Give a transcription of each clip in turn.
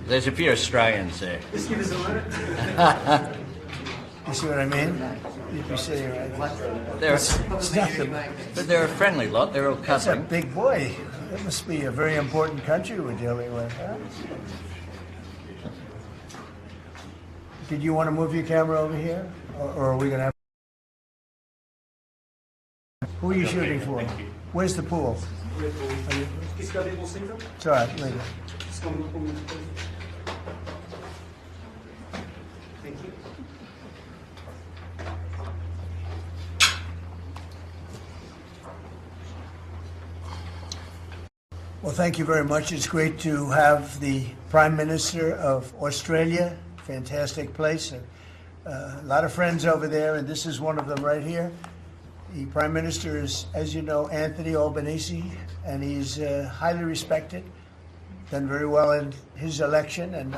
There's a few Australians there. Just give us a minute. You see what I mean? You see it right. It's nothing. but they're a friendly lot. They're all That's a cuddling. big boy. It must be a very important country we're dealing with, huh? Did you want to move your camera over here? Or are we going to have... Who are you shooting for? Where's the pool? Just go a bit more central. It's all right, leave it. Just go a bit more. Thank you. Well, thank you very much. It's great to have the Prime Minister of Australia. Fantastic place. A lot of friends over there, and this is one of them right here. The Prime Minister is, as you know, Anthony Albanese, and he's highly respected, done very well in his election, and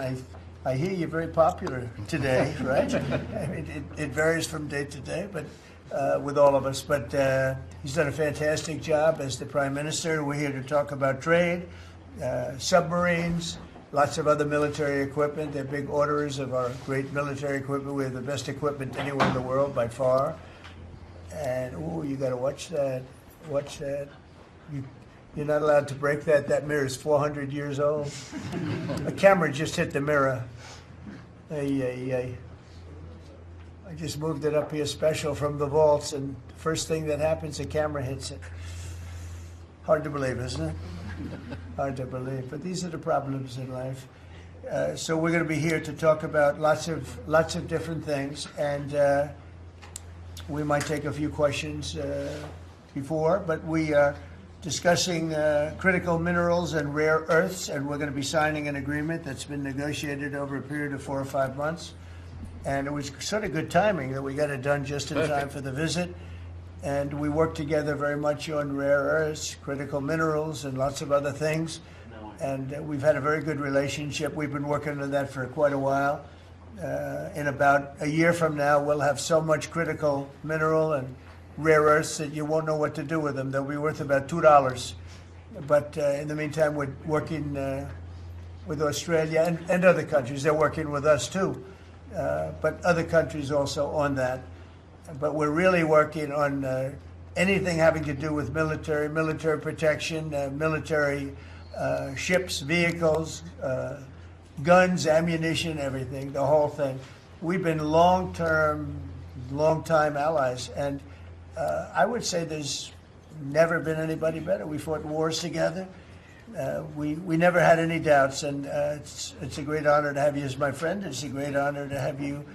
I hear you're very popular today, right? I mean, it varies from day to day, but with all of us. But he's done a fantastic job as the Prime Minister. We're here to talk about trade, submarines, lots of other military equipment. They're big orderers of our great military equipment. We have the best equipment anywhere in the world by far. And, oh, you got to watch that. Watch that. You're not allowed to break that. That mirror is 400 years old. A camera just hit the mirror. I just moved it up here special from the vaults, and the first thing that happens, a camera hits it. Hard to believe, isn't it? Hard to believe. But these are the problems in life. So we're going to be here to talk about lots of different things, and we might take a few questions before, but we are discussing critical minerals and rare earths, and we're going to be signing an agreement that's been negotiated over a period of 4 or 5 months. And it was sort of good timing that we got it done just in time for the visit. And we worked together very much on rare earths, critical minerals, and lots of other things. And we've had a very good relationship. We've been working on that for quite a while. In about a year from now, we'll have so much critical mineral and rare earths that you won't know what to do with them. They'll be worth about $2. But in the meantime, we're working with Australia and other countries. They're working with us too, but other countries also on that. But we're really working on anything having to do with military protection, military ships, vehicles, guns, ammunition, everything, the whole thing. We've been long-time allies, and I would say there's never been anybody better. We fought wars together. We never had any doubts, and it's a great honor to have you as my friend. It's a great honor to have you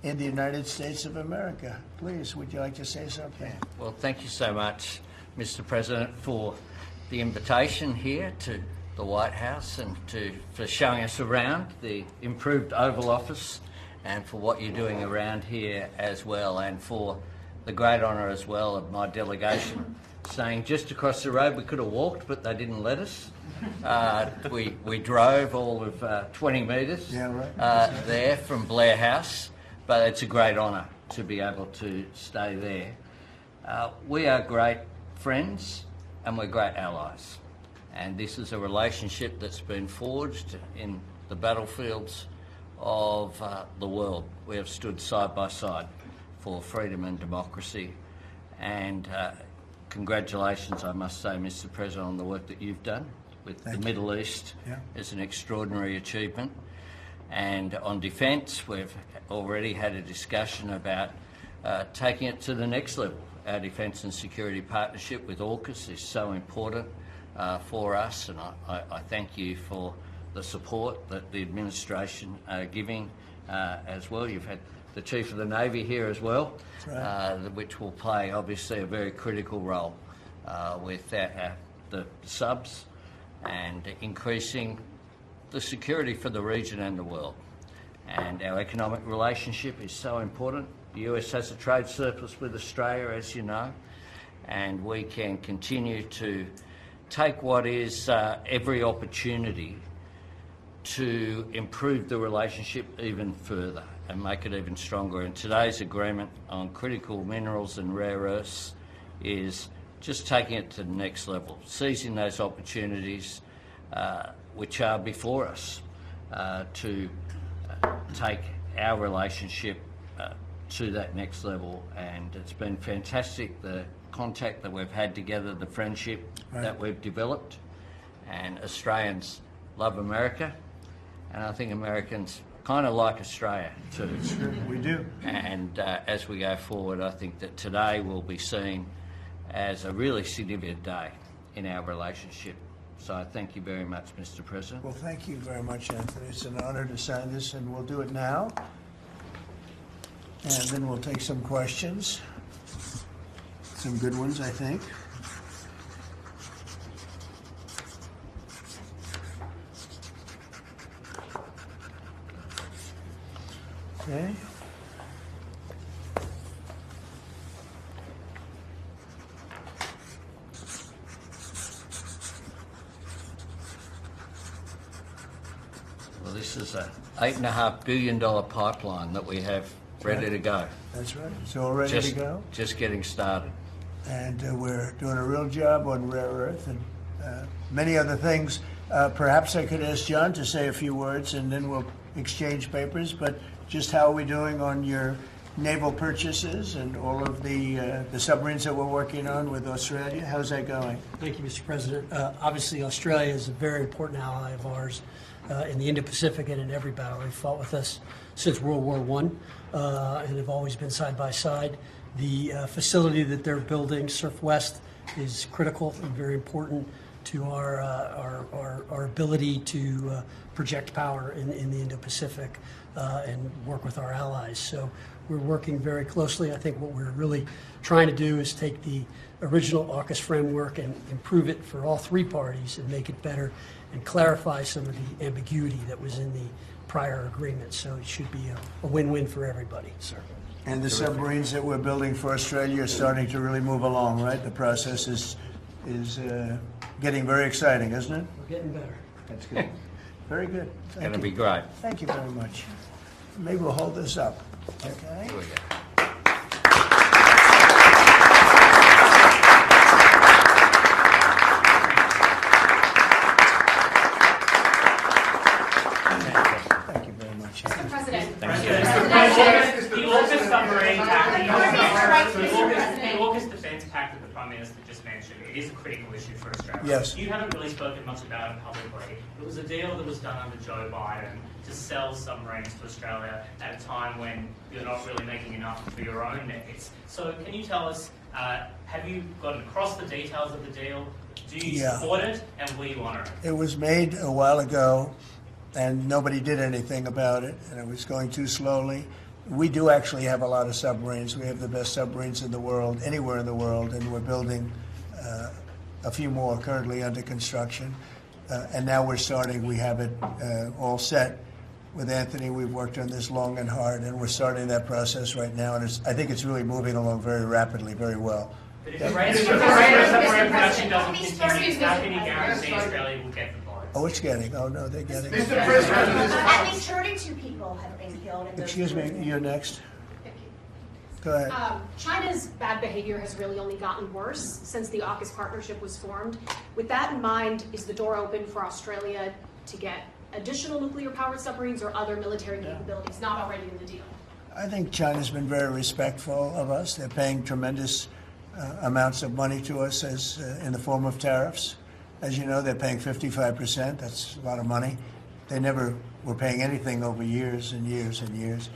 in the United States of America. Please, would you like to say something? Well, thank you so much, Mr. President, for the invitation here to the White House and for showing us around the improved Oval Office, and for what you're doing around here as well, and for the great honour as well of my delegation saying just across the road we could have walked, but they didn't let us. We drove all of 20 metres there from Blair House, but it's a great honour to be able to stay there. We are great friends and we're great allies, and this is a relationship that's been forged in the battlefields of the world. We have stood side by side for freedom and democracy, and congratulations, I must say, Mr. President, on the work that you've done with the Middle East. It's an extraordinary achievement. And on defence, we've already had a discussion about taking it to the next level. Our defence and security partnership with AUKUS is so important for us, and I thank you for the support that the administration are giving as well. You've had the Chief of the Navy here as well, which will play obviously a very critical role with the subs and increasing the security for the region and the world. And our economic relationship is so important. The US has a trade surplus with Australia, as you know, and we can continue to take what is every opportunity to improve the relationship even further and make it even stronger. And today's agreement on critical minerals and rare earths is just taking it to the next level, seizing those opportunities which are before us. to take our relationship to that next level, and it's been fantastic, the contact that we've had together, the friendship that we've developed, and Australians love America, and I think Americans kind of like Australia too. Sure, we do. And as we go forward, I think that today will be seen as a really significant day in our relationship. So I thank you very much, Mr. President. Well, thank you very much, Anthony. It's an honor to sign this, and we'll do it now. And then we'll take some questions. Some good ones, I think. Okay. Well, this is a $8.5 billion pipeline that we have ready to go. That's right. It's all ready to go. Just getting started. And we're doing a real job on rare earth and many other things. Perhaps I could ask John to say a few words, and then we'll exchange papers. But just how are we doing on your naval purchases and all of the submarines that we're working on with Australia? How's that going? Thank you, Mr. President. Obviously, Australia is a very important ally of ours in the Indo-Pacific and in every battle. They've fought with us since World War I and have always been side by side. The facility that they're building, Surf West, is critical and very important to our ability to project power in the Indo-Pacific and work with our allies. So we're working very closely. I think what we're really trying to do is take the original AUKUS framework and improve it for all three parties and make it better and clarify some of the ambiguity that was in the prior agreement. So it should be a win-win for everybody, sir. And the submarines that we're building for Australia are starting to really move along, right? The process is getting very exciting, isn't it? We're getting better. That's good. Very good. It's going to be great. Thank you very much. Maybe we'll hold this up. Okay. Here we go. Thank you very much. Mr. President. The AUKUS submarine pact, the AUKUS defence pact that the Prime Minister just mentioned, it is a critical issue for Australia. Yes. You haven't really spoken much about it publicly. It was a deal that was done under Joe Biden to sell submarines to Australia at a time when you're not really making enough for your own needs. So can you tell us, have you gotten across the details of the deal? Do you support it, and will you honour it? It was made a while ago, and nobody did anything about it, and it was going too slowly. We do actually have a lot of submarines. We have the best submarines in the world, anywhere in the world, and we're building a few more currently under construction. And now we're starting, we have it all set. With Anthony, we've worked on this long and hard, and we're starting that process right now, and I think it's really moving along very rapidly, very well. But if the rate of submarine production doesn't continue, how can you guarantee Australia will get the votes? Oh, it's getting, oh no, they're getting. Mr. President, at least 32 people have been killed in those. Excuse me, you're next. Thank you. Go ahead. China's bad behavior has really only gotten worse since the AUKUS partnership was formed. With that in mind, is the door open for Australia to get additional nuclear-powered submarines or other military capabilities not already in the deal? I think China's been very respectful of us. They're paying tremendous amounts of money to us as in the form of tariffs. As you know, they're paying 55%. That's a lot of money. They never were paying anything over years and years and years.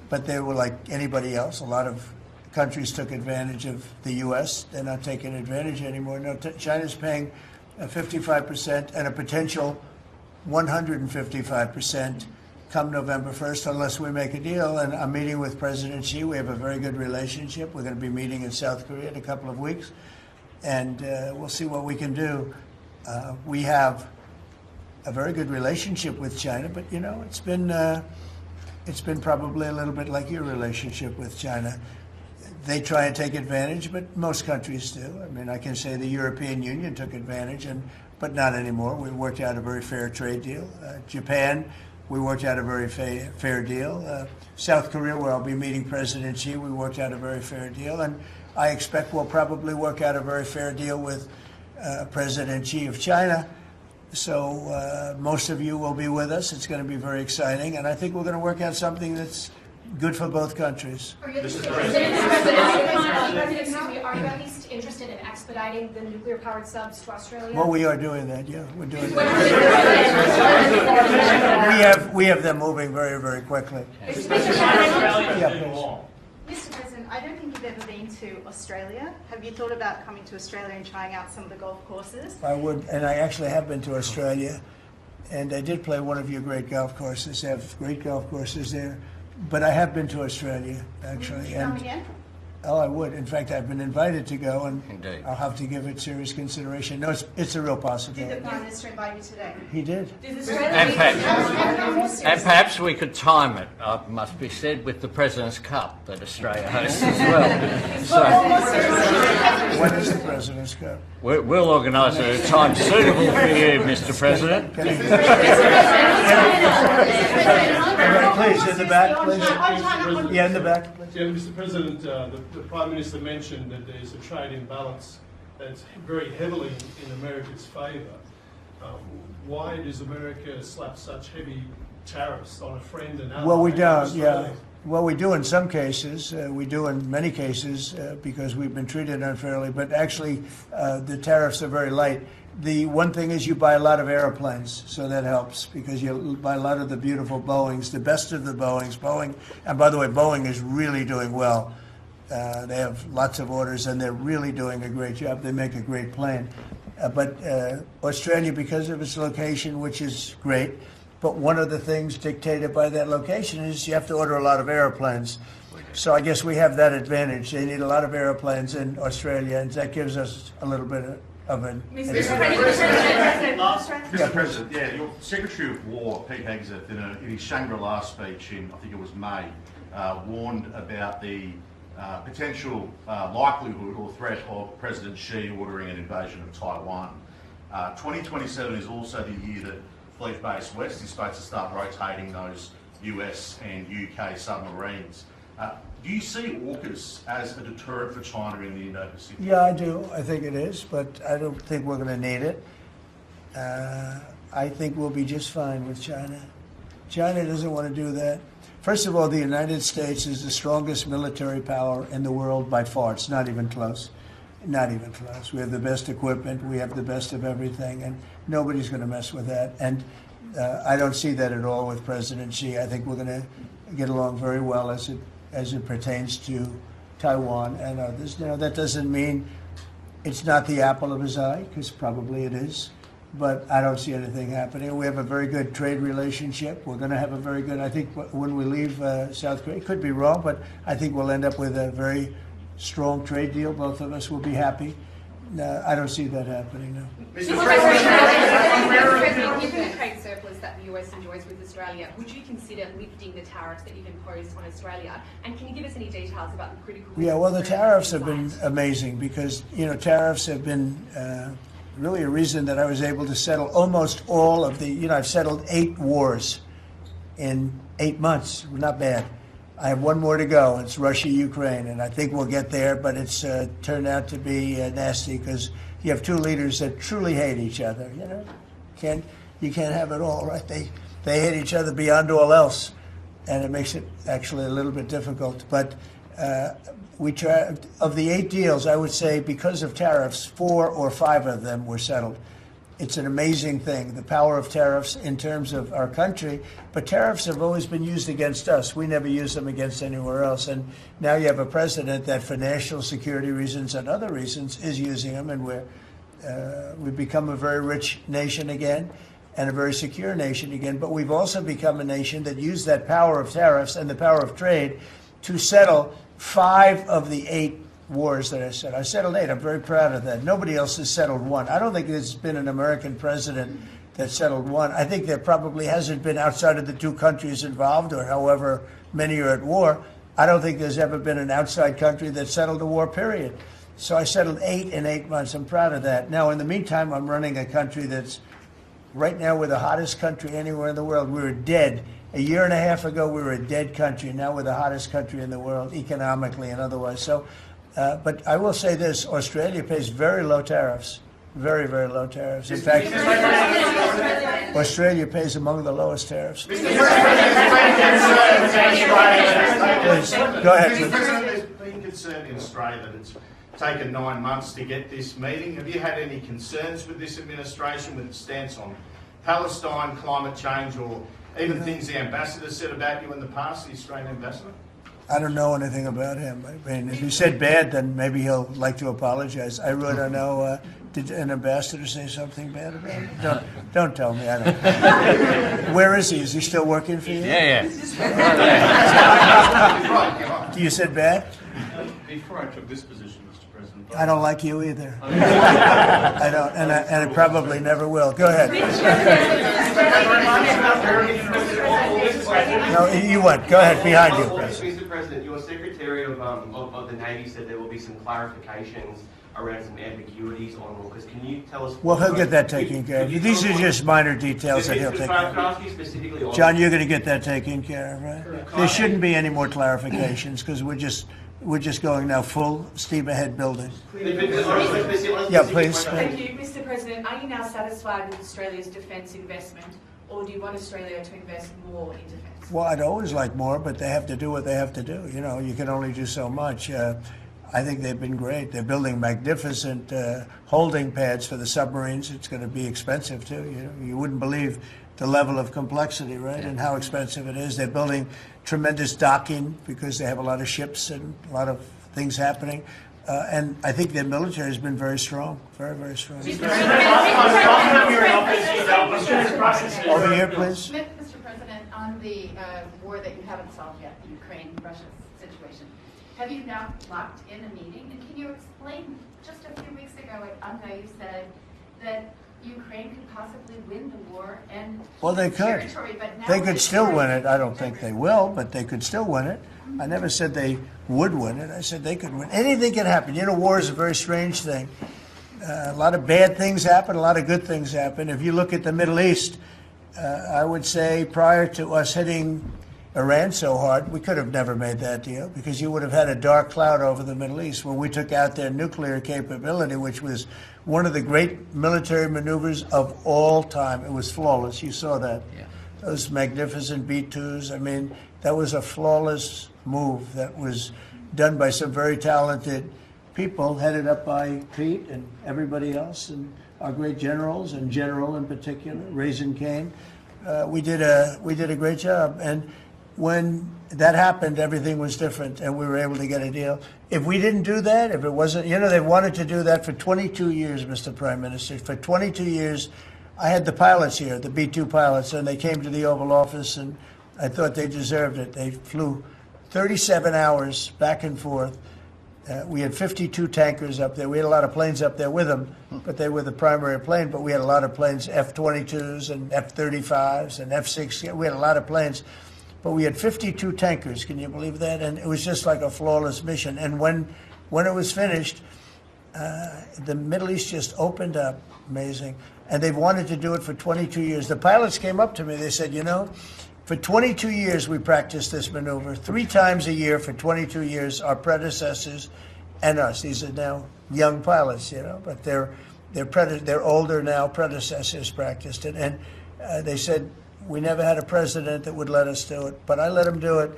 But they were like anybody else. A lot of countries took advantage of the U.S. They're not taking advantage anymore. No, China's paying 55% and a potential 155% come November 1st unless we make a deal. And I'm meeting with President Xi. We have a very good relationship. We're going to be meeting in South Korea in a couple of weeks. And we'll see what we can do. We have a very good relationship with China, but you know, it's been probably a little bit like your relationship with China. They try and take advantage, but most countries do. I mean, I can say the European Union took advantage, but not anymore. We worked out a very fair trade deal. Japan, we worked out a very fair deal. South Korea, where I'll be meeting President Xi, we worked out a very fair deal. And I expect we'll probably work out a very fair deal with President Xi of China. So most of you will be with us. It's going to be very exciting, and I think we're going to work out something that's good for both countries. Are you at least interested in expediting the nuclear-powered subs to Australia? Well, we are doing that, yeah. We're doing that. We have them moving very, very quickly. Mr. President, I don't think you've ever been to Australia. Have you thought about coming to Australia and trying out some of the golf courses? I would, and I actually have been to Australia, and I did play one of your great golf courses. They have great golf courses there. But I have been to Australia, actually. Would you come again? Oh, I would. In fact, I've been invited to go, and Indeed. I'll have to give it serious consideration. No, it's a real Did possibility. the Prime Minister invite you today? He did. And perhaps we could time it, must be said, with the President's Cup that Australia hosts as well. When is the President's Cup? We'll organise it at a time suitable for you, Mr. President. Please, in the back, please. Yeah, in the back. Yeah, Mr. President, the Prime Minister mentioned that there's a trade imbalance that's very heavily in America's favour. Why does America slap such heavy tariffs on a friend and ally? Well, we don't, Australia? yeah. Well, we do in some cases. We do in many cases because we've been treated unfairly. But actually, the tariffs are very light. The one thing is you buy a lot of airplanes, so that helps because you buy a lot of the beautiful Boeings, the best of the Boeings. Boeing, and by the way, Boeing is really doing well. They have lots of orders, and they're really doing a great job. They make a great plane. But Australia, because of its location, which is great, but one of the things dictated by that location is you have to order a lot of airplanes. So I guess we have that advantage. They need a lot of airplanes in Australia, and that gives us a little bit of an advantage. Mr. President, yeah, your Secretary of War, Pete Hegseth, in his Shangri-La speech in, I think it was May, warned about the potential likelihood or threat of President Xi ordering an invasion of Taiwan. 2027 is also the year that Fleet Base West is supposed to start rotating those US and UK submarines. Do you see AUKUS as a deterrent for China in the Indo-Pacific? Yeah, I do. I think it is, but I don't think we're going to need it. I think we'll be just fine with China. China doesn't want to do that. First of all, the United States is the strongest military power in the world by far. It's not even close. Not even close. We have the best equipment. We have the best of everything, and nobody's going to mess with that. And I don't see that at all with President Xi. I think we're going to get along very well as it pertains to Taiwan and others. Now, that doesn't mean it's not the apple of his eye, because probably it is. But I don't see anything happening. We have a very good trade relationship. We're going to have a very good, I think, when we leave South Korea, it could be wrong, but I think we'll end up with a very strong trade deal. Both of us will be happy. I don't see that happening, no. Given the trade surplus that the US enjoys with Australia, would you consider lifting the tariffs that you've imposed on Australia? And can you give us any details about the critical... Yeah, well, the tariffs have been amazing because, tariffs have been really a reason that I was able to settle almost all of the, I've settled 8 wars in 8 months. Not bad. I have one more to go. It's Russia-Ukraine, and I think we'll get there, but it's turned out to be nasty because you have 2 leaders that truly hate each other. You can't have it all, right? They hate each other beyond all else, and it makes it actually a little bit difficult. But we try, of the 8 deals, I would say because of tariffs, 4 or 5 of them were settled. It's an amazing thing, the power of tariffs in terms of our country. But tariffs have always been used against us. We never use them against anywhere else. And now you have a president that for national security reasons and other reasons is using them. And we've become a very rich nation again and a very secure nation again. But we've also become a nation that used that power of tariffs and the power of trade to settle 5 of the 8 wars that I said. I settled 8. I'm very proud of that. Nobody else has settled 1. I don't think there's been an American president that settled 1. I think there probably hasn't been outside of the 2 countries involved, or however many are at war. I don't think there's ever been an outside country that settled a war, period. So I settled 8 in 8 months. I'm proud of that. Now, in the meantime, I'm running a country that's right now we're the hottest country anywhere in the world. We were dead. A year and a half ago, we were a dead country. Now we're the hottest country in the world, economically and otherwise. So. But I will say this, Australia pays very low tariffs, very, very low tariffs. In fact, Australia pays among the lowest tariffs. Please, Mr. go ahead. Mr. Please. President, there's been concern in Australia that it's taken 9 months to get this meeting. Have you had any concerns with this administration, with its stance on Palestine, climate change, or even things the ambassador said about you in the past, the Australian ambassador? I don't know anything about him. I mean, if he said bad, then maybe he'll like to apologize. I really don't know. Did an ambassador say something bad about him? Don't tell me. I don't. Where is he? Is he still working for you? Yeah. You said bad? Before I took this position, Mr. President, I don't like you either. I don't, and I probably never will. Go ahead. No, you went. Go ahead. Behind you, President. Mr. President, your Secretary of the Navy said there will be some clarifications around some ambiguities on AUKUS. Can you tell us? Well, he'll get that taken care of. These are just minor details that he'll take care of. Can I ask you specifically on John, you're going to get that taken care of, right? There shouldn't be any more clarifications because we're just going now full steam ahead building. Yeah, please. Thank you. Mr. President, are you now satisfied with Australia's defence investment, or do you want Australia to invest more in defence? Well, I'd always like more, but they have to do what they have to do. You know, you can only do so much. I think they've been great. They're building magnificent holding pads for the submarines. It's going to be expensive, too. You know, you wouldn't believe the level of complexity, right, and how expensive it is. They're building tremendous docking because they have a lot of ships and a lot of things happening. And I think their military has been very strong, very, very strong. Over here, please. Mr. President, on the war that you haven't solved yet, the Ukraine-Russia situation, have you now locked in a meeting? And can you explain, just a few weeks ago at UNGA, you said that Ukraine could possibly win the war and well, they could. Territory, but now they could still win it. I don't think they will, but they could still win it. I never said they would win it. I said they could win. Anything can happen. You know, war is a very strange thing. A lot of bad things happen, a lot of good things happen. If you look at the Middle East, I would say prior to us hitting Iran so hard, we could have never made that deal because you would have had a dark cloud over the Middle East when we took out their nuclear capability, which was one of the great military maneuvers of all time. It was flawless. You saw that. Yeah. Those magnificent B-2s. I mean, that was a flawless move that was done by some very talented people, headed up by Pete and everybody else, and our great generals, and General in particular, Raisin Kane. We did a great job. And when that happened, everything was different, and we were able to get a deal. If we didn't do that, if it wasn't, you know, they wanted to do that for 22 years, Mr. Prime Minister. For 22 years, I had the pilots here, the B-2 pilots, and they came to the Oval Office, and I thought they deserved it. They flew 37 hours back and forth. We had 52 tankers up there. We had a lot of planes up there with them, but they were the primary plane. But we had a lot of planes, F-22s and F-35s and F-6. We had a lot of planes. But we had 52 tankers. Can you believe that? And it was just like a flawless mission. And when it was finished, the Middle East just opened up. Amazing. And they've wanted to do it for 22 years. The pilots came up to me. They said, you know, for 22 years we practiced this maneuver. 3 times a year for 22 years, our predecessors and us. These are now young pilots, you know, but they're older now. Predecessors practiced it. And they said, we never had a president that would let us do it, but I let him do it,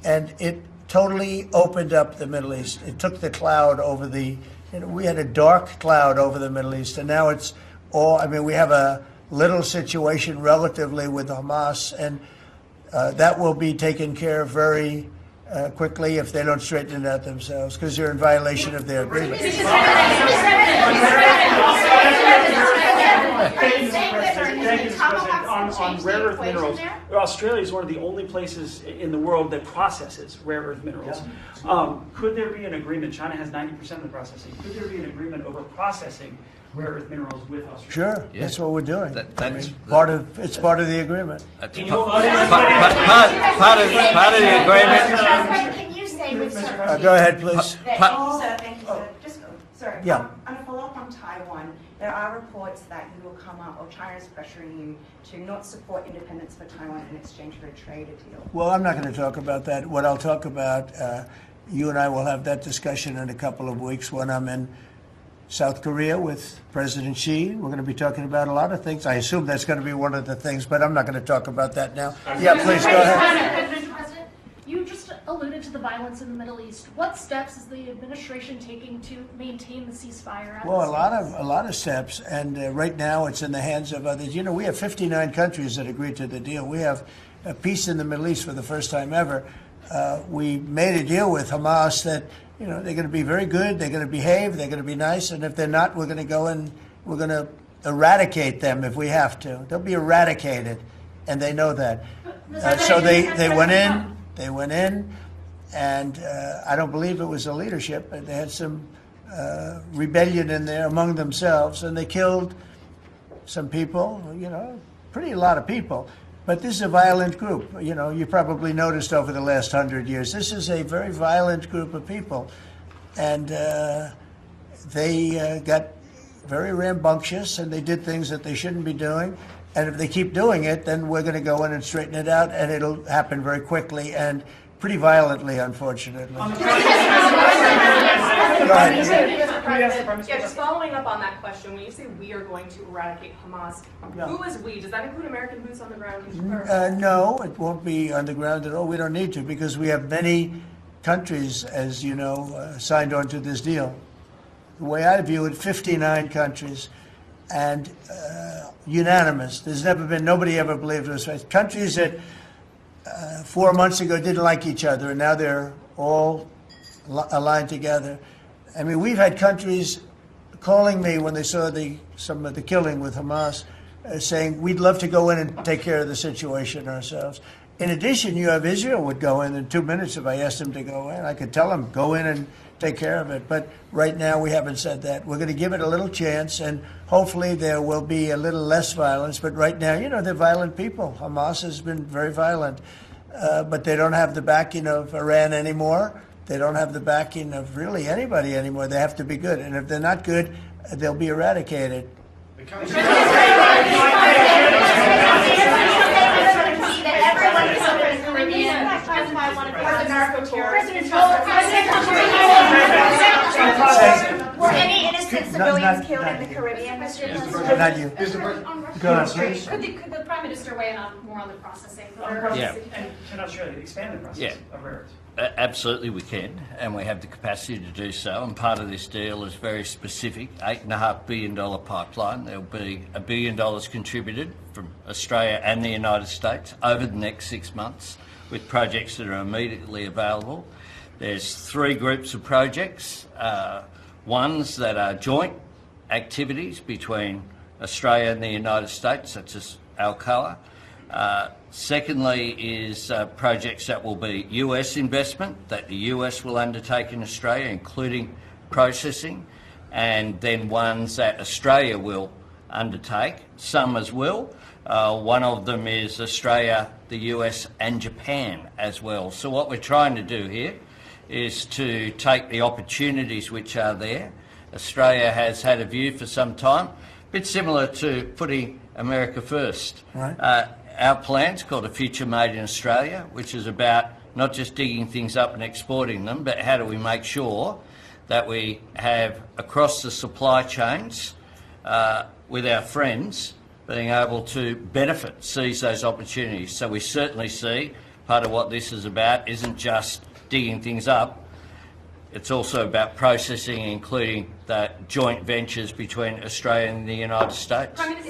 and it totally opened up the Middle East. It took the cloud over the, you know, we had a dark cloud over the Middle East, and now it's all, I mean, we have a little situation relatively with Hamas, and that will be taken care of very quickly if they don't straighten it out themselves, because they're in violation of their agreement. On rare earth minerals, Australia is one of the only places in the world that processes rare earth minerals. Could there be an agreement? China has 90% of the processing. Could there be an agreement over processing rare earth minerals with Australia? Sure, Yeah. that's what we're doing. That's part of the agreement. Part of the agreement. Can you say with certainty? Go ahead, please. Thank you, sir. Just, sorry. Yeah. On a follow-up on Taiwan, there are reports that you will come up, or China is pressuring you to not support independence for Taiwan in exchange for a trade deal. Well, I'm not going to talk about that. What I'll talk about, you and I will have that discussion in a couple of weeks when I'm in South Korea with President Xi. We're going to be talking about a lot of things. I assume that's going to be one of the things, but I'm not going to talk about that now. Yeah, please go ahead. Mr. President, you just alluded to the violence in the Middle East. What steps is the administration taking to maintain the ceasefire? Well, a lot of steps, and right now it's in the hands of others. You know, we have 59 countries that agreed to the deal. We have a peace in the Middle East for the first time ever. We made a deal with Hamas that, you know, they're going to be very good, they're going to behave, they're going to be nice, and if they're not, we're going to go and we're going to eradicate them if we have to. They'll be eradicated, and they know that. So they went in, and I don't believe it was the leadership, but they had some rebellion in there among themselves, and they killed some people, you know, a lot of people. But this is a violent group. You know, you probably noticed over the last 100 years, this is a very violent group of people. And they got very rambunctious, and they did things that they shouldn't be doing. And if they keep doing it, then we're going to go in and straighten it out, and it'll happen very quickly and pretty violently, unfortunately. Go ahead. Yeah, just following up on that question, when you say we are going to eradicate Hamas, who is we? Does that include American boots on the ground? No, it won't be on the ground at all. We don't need to, because we have many countries, as you know, signed on to this deal. The way I view it, 59 countries, and unanimous. There's never been, nobody ever believed it was right. Countries that 4 months ago didn't like each other, and now they're all aligned together. I mean, we've had countries calling me when they saw some of the killing with Hamas, saying, we'd love to go in and take care of the situation ourselves. In addition, you have Israel would go in 2 minutes if I asked them to go in. I could tell them, go in and take care of it. But right now, we haven't said that. We're going to give it a little chance, and hopefully there will be a little less violence. But right now, you know, they're violent people. Hamas has been very violent. But they don't have the backing of Iran anymore. They don't have the backing of really anybody anymore. They have to be good. And if they're not good, they'll be eradicated. Were any innocent civilians killed in the Caribbean? Not you. Go on, please. Could the Prime Minister weigh in more on the processing? Yeah. And can Australia expand the process of rare earths? Absolutely we can, and we have the capacity to do so, and part of this deal is very specific, $8.5 billion pipeline. There'll be $1 billion contributed from Australia and the United States over the next 6 months with projects that are immediately available. There's 3 groups of projects, ones that are joint activities between Australia and the United States, such as AUKUS. Secondly is projects that will be US investment that the US will undertake in Australia, including processing, and then ones that Australia will undertake, some as well. One of them is Australia, the US and Japan as well. So what we're trying to do here is to take the opportunities which are there. Australia has had a view for some time, a bit similar to putting America first. Right. Our plan's called A Future Made in Australia, which is about not just digging things up and exporting them, but how do we make sure that we have across the supply chains with our friends being able to benefit, seize those opportunities. So we certainly see part of what this is about isn't just digging things up, it's also about processing, including the joint ventures between Australia and the United States. How can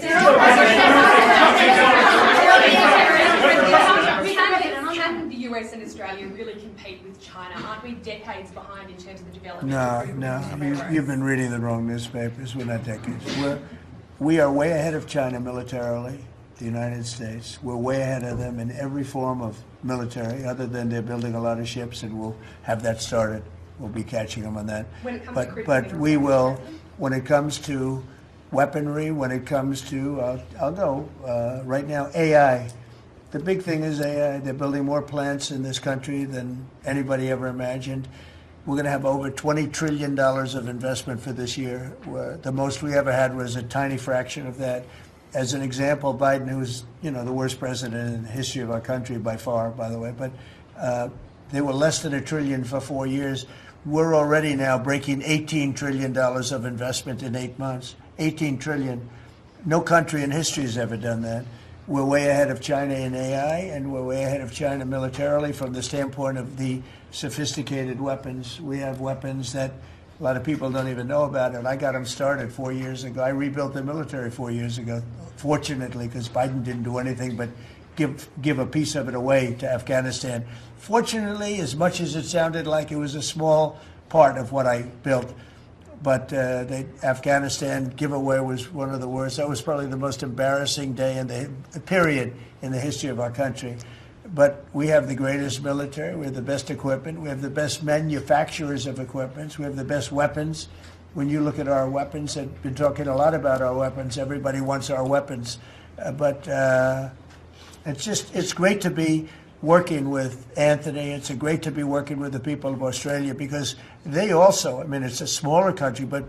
the US and Australia really compete with China? Aren't we decades behind in terms of the development? No. You've been reading the wrong newspapers. We're not decades. We are way ahead of China militarily, the United States. We're way ahead of them in every form of military, other than they're building a lot of ships, and we'll have that started. We'll be catching them on that. But we will, when it comes to weaponry, when it comes to, I'll go right now, AI. The big thing is AI. They're building more plants in this country than anybody ever imagined. We're going to have over $20 trillion of investment for this year. The most we ever had was a tiny fraction of that. As an example, Biden, who's the worst president in the history of our country by far, by the way, but they were less than $1 trillion for 4 years. we're already now breaking $18 trillion of investment in 8 months. 18 trillion. No country in history has ever done that. We're way ahead of China in AI, and we're way ahead of China militarily from the standpoint of the sophisticated weapons. We have weapons that a lot of people don't even know about it. I got them started 4 years ago. I rebuilt the military 4 years ago, fortunately, because Biden didn't do anything but give a piece of it away to Afghanistan. Fortunately, as much as it sounded like it was a small part of what I built, but the Afghanistan giveaway was one of the worst. That was probably the most embarrassing day in the period in the history of our country. But we have the greatest military. We have the best equipment. We have the best manufacturers of equipment. We have the best weapons. When you look at our weapons, I've been talking a lot about our weapons. Everybody wants our weapons. But it's great to be working with Anthony. It's great to be working with the people of Australia because they also, I mean, it's a smaller country, but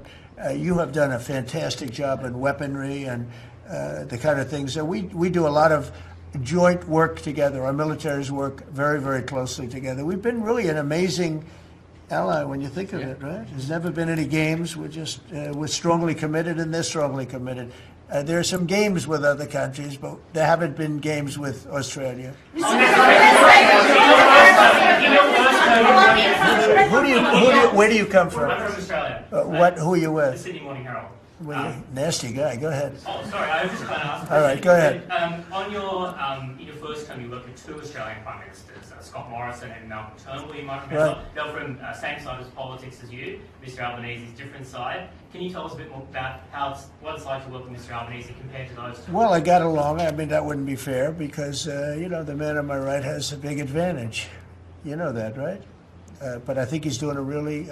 you have done a fantastic job in weaponry and the kind of things. So we do a lot of joint work together. Our militaries work very, very closely together. We've been really an amazing ally when you think of it, right? There's never been any games. We're strongly committed, and they're strongly committed. There are some games with other countries, but there haven't been games with Australia. Where do you come from? I'm from Australia. Who are you with? The Sydney Morning Herald. Nasty guy. Go ahead. Oh, sorry, I was just going to ask. All right, go ahead. On in your first term, you worked with two Australian Prime Ministers, Scott Morrison and Malcolm Turnbull. You might remember. Right. They were from same side of politics as you. Mr. Albanese's different side. Can you tell us a bit more about what it's like to work with Mr. Albanese compared to those two? Well, I got along. I mean, that wouldn't be fair because the man on my right has a big advantage. You know that, right? But I think he's doing a really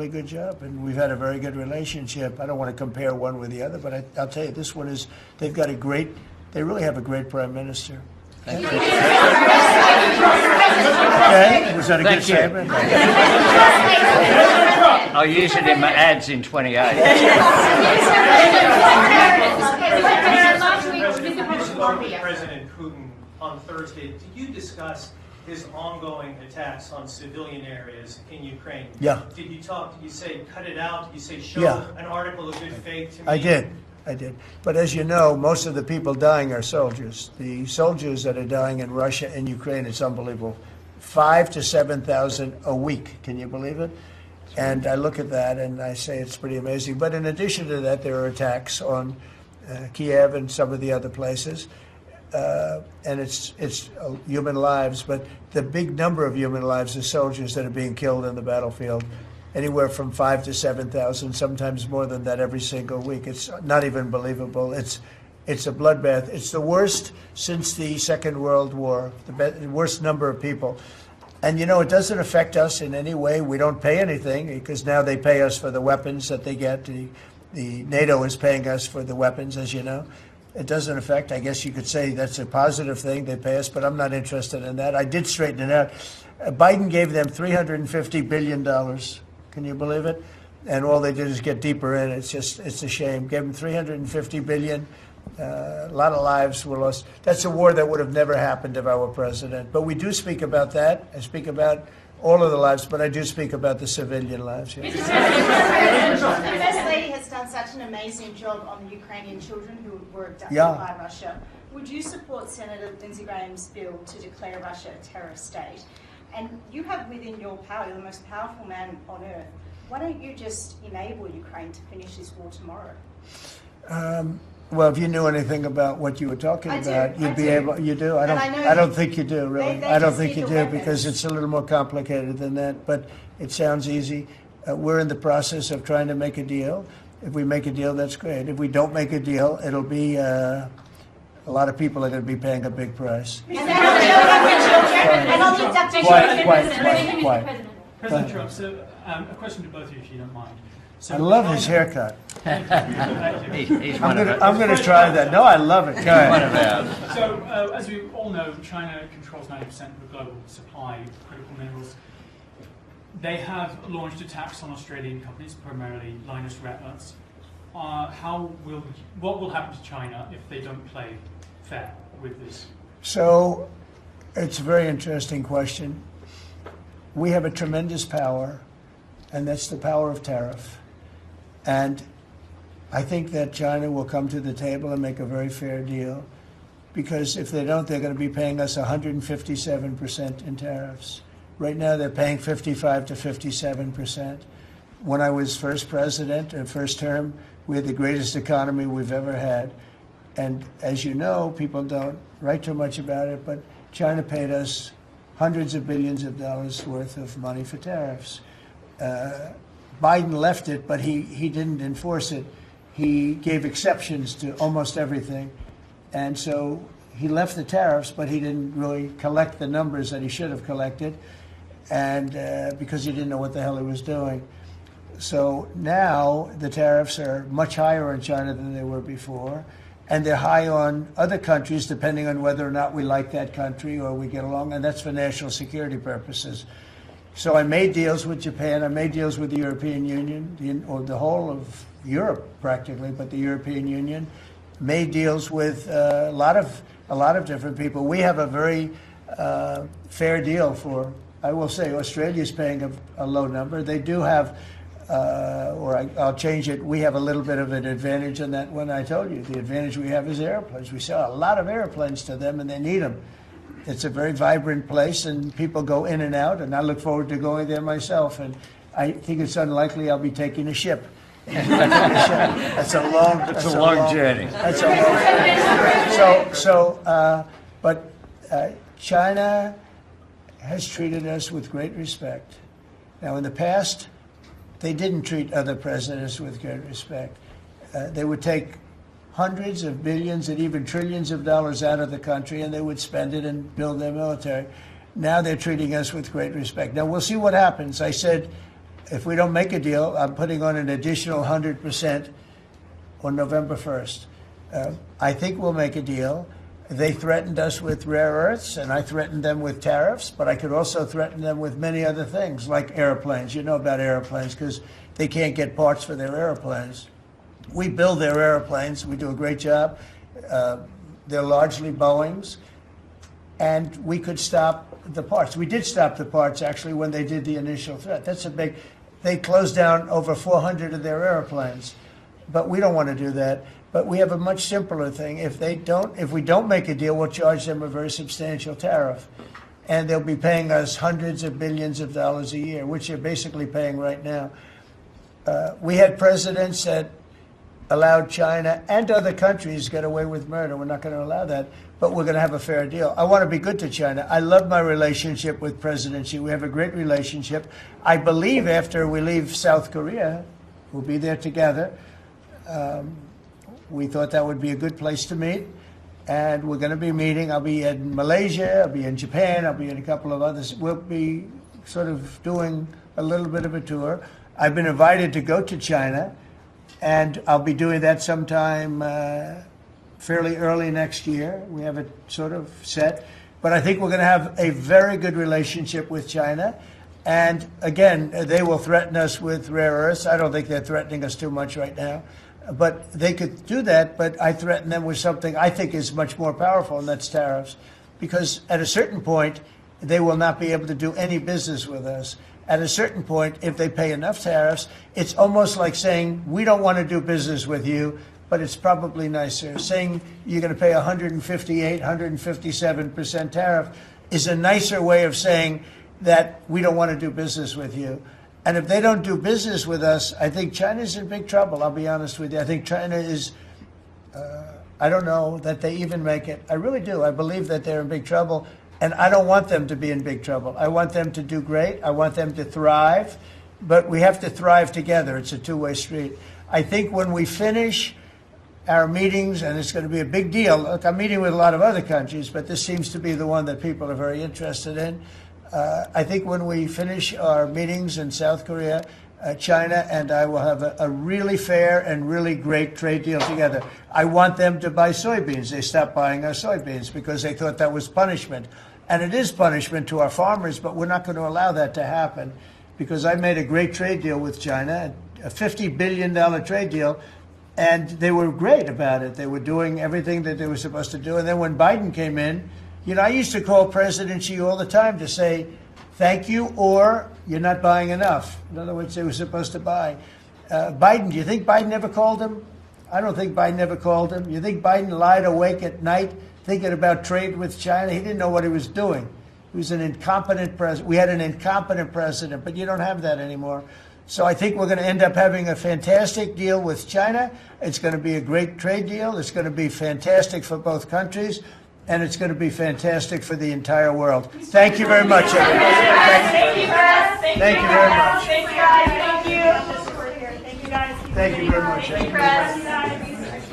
good job, and we've had a very good relationship. I don't want to compare one with the other, but I'll tell you, this one is. They really have a great prime minister. Thank you. Okay, was that a good statement? I'll use it in my ads in 28. President Putin on Thursday, did you discuss his ongoing attacks on civilian areas in Ukraine? Yeah. Did you say cut it out? Did you say show an article of good faith to me? I did. But as you know, most of the people dying are soldiers. The soldiers that are dying in Russia and Ukraine, it's unbelievable. 5,000 to 7,000 a week. Can you believe it? And I look at that and I say it's pretty amazing. But in addition to that, there are attacks on Kiev and some of the other places. And it's human lives, but the big number of human lives is soldiers that are being killed in the battlefield, anywhere from 5,000 to 7,000, sometimes more than that every single week. It's not even believable. It's a bloodbath. It's the worst since the Second World War, the worst number of people. And, it doesn't affect us in any way. We don't pay anything because now they pay us for the weapons that they get. The NATO is paying us for the weapons, as you know. It doesn't affect. I guess you could say that's a positive thing. They pay us, but I'm not interested in that. I did straighten it out. Biden gave them $350 billion. Can you believe it? And all they did is get deeper in. It's a shame. Gave them $350 billion. A lot of lives were lost. That's a war that would have never happened if I were president. But we do speak about that. I speak about all of the lives, but I do speak about the civilian lives. Yeah. The First Lady has done such an amazing job on the Ukrainian children who were abducted by Russia. Would you support Senator Lindsey Graham's bill to declare Russia a terrorist state? And you have within your power, you're the most powerful man on earth. Why don't you just enable Ukraine to finish this war tomorrow? Well, if you knew anything about what you were talking about, you'd be able. You do. I don't think you do, really. I don't think you do because it's a little more complicated than that. But it sounds easy. We're in the process of trying to make a deal. If we make a deal, that's great. If we don't make a deal, it'll be a lot of people are going to be paying a big price. Quiet. President Trump, so a question to both of you, if you don't mind. So I love his haircut. He's I'm going to try that. No, I love it. Go ahead. So, as we all know, China controls 90% of the global supply of critical minerals. They have launched attacks on Australian companies, primarily Lynas Rare Earths. What will happen to China if they don't play fair with this? So, it's a very interesting question. We have a tremendous power. and that's the power of tariff. And I think that China will come to the table and make a very fair deal, because if they don't, they're going to be paying us 157% in tariffs. Right now, they're paying 55 to 57%. When I was first president, first term, we had the greatest economy we've ever had. And as you know, people don't write too much about it, but China paid us hundreds of billions of dollars worth of money for tariffs. Biden left it, but he didn't enforce it. He gave exceptions to almost everything. And so he left the tariffs, but he didn't really collect the numbers that he should have collected, and because he didn't know what the hell he was doing. So now the tariffs are much higher in China than they were before, and they're high on other countries, depending on whether or not we like that country or we get along, and that's for national security purposes. So I made deals with Japan, I made deals with the European Union, or the whole of Europe practically, but the European Union, made deals with a lot of different people. We have a very fair deal for, I will say, Australia's paying a low number. They do have, I'll change it, we have a little bit of an advantage on that one. I told you, the advantage we have is airplanes. We sell a lot of airplanes to them, and they need them. It's a very vibrant place, and people go in and out, and I look forward to going there myself. And I think it's unlikely I'll be taking a ship. That's a long journey. That's a long. But China has treated us with great respect. Now, in the past, they didn't treat other presidents with great respect. They would take hundreds of billions and even trillions of dollars out of the country, and they would spend it and build their military. Now they're treating us with great respect. Now, we'll see what happens. I said, if we don't make a deal, I'm putting on an additional 100% on November 1st. I think we'll make a deal. They threatened us with rare earths, and I threatened them with tariffs, but I could also threaten them with many other things, like airplanes. You know about airplanes, because they can't get parts for their airplanes. We build their airplanes. We do a great job. They're largely Boeings, and we could stop the parts. We did stop the parts, actually, when they did the initial threat. That's a big... They closed down over 400 of their airplanes, but we don't want to do that. But we have a much simpler thing. If we don't make a deal, we'll charge them a very substantial tariff, and they'll be paying us hundreds of billions of dollars a year, which they're basically paying right now. We had presidents that allowed China and other countries to get away with murder. We're not going to allow that, but we're going to have a fair deal. I want to be good to China. I love my relationship with President Xi. We have a great relationship. I believe after we leave South Korea, we'll be there together. We thought that would be a good place to meet, and we're going to be meeting. I'll be in Malaysia, I'll be in Japan, I'll be in a couple of others. We'll be sort of doing a little bit of a tour. I've been invited to go to China, and I'll be doing that sometime fairly early next year. We have it sort of set. But I think we're going to have a very good relationship with China. And again, they will threaten us with rare earths. I don't think they're threatening us too much right now. But they could do that, but I threaten them with something I think is much more powerful, and that's tariffs. Because at a certain point, they will not be able to do any business with us. At a certain point, if they pay enough tariffs, it's almost like saying, we don't want to do business with you, but it's probably nicer. Saying you're going to pay 158, 157% tariff is a nicer way of saying that we don't want to do business with you. And if they don't do business with us, I think China's in big trouble, I'll be honest with you. I think China is, I don't know that they even make it. I really do. I believe that they're in big trouble. And I don't want them to be in big trouble. I want them to do great. I want them to thrive. But we have to thrive together. It's a two-way street. I think when we finish our meetings, and it's going to be a big deal. Look, I'm meeting with a lot of other countries, but this seems to be the one that people are very interested in. I think when we finish our meetings in South Korea, China and I will have a really fair and really great trade deal together. I want them to buy soybeans. They stopped buying our soybeans because they thought that was punishment. And it is punishment to our farmers, but we're not going to allow that to happen because I made a great trade deal with China, a $50 billion trade deal, and they were great about it. They were doing everything that they were supposed to do. And then when Biden came in, you know, I used to call President Xi all the time to say, thank you, or you're not buying enough. In other words, they were supposed to buy. Biden, do you think Biden ever called him? I don't think Biden ever called him. You think Biden lied awake at night thinking about trade with China? He didn't know what he was doing. He was an incompetent president. We had an incompetent president, but you don't have that anymore. So I think we're going to end up having a fantastic deal with China. It's going to be a great trade deal. It's going to be fantastic for both countries, and it's going to be fantastic for the entire world. Thank you very much, everybody. Thank you, guys. Thank you very much. Thank you, guys. Thank you. Thank you, guys. Thank you very much. Thank you, Press.